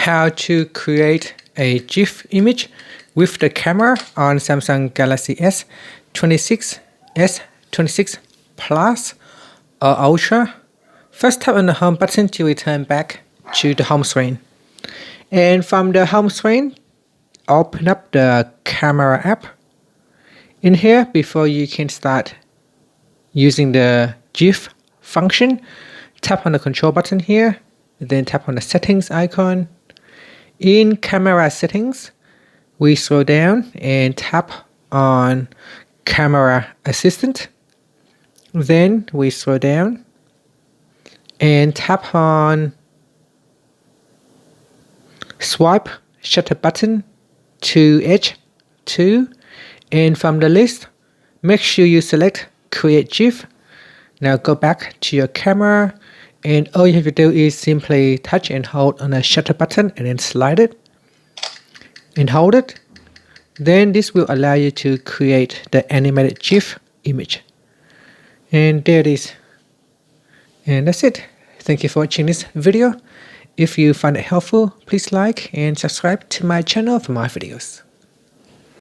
how to create a GIF image with the camera on Samsung Galaxy S26, S26 Plus or Ultra. First, tap on the home button to return back to the home screen. And from the home screen, open up the camera app. In here, before you can start using the GIF function, tap on the control button here, then tap on the settings icon. In camera settings, we scroll down and tap on camera assistant. Then we scroll down and tap on swipe shutter button to edge 2, and from the list, make sure you select create GIF. Now go back to your camera, and all you have to do is simply touch and hold on the shutter button and then slide it and hold it. Then this will allow you to create the animated GIF image. And there it is. And that's it. Thank you for watching this video. If you find it helpful, please like and subscribe to my channel for more videos.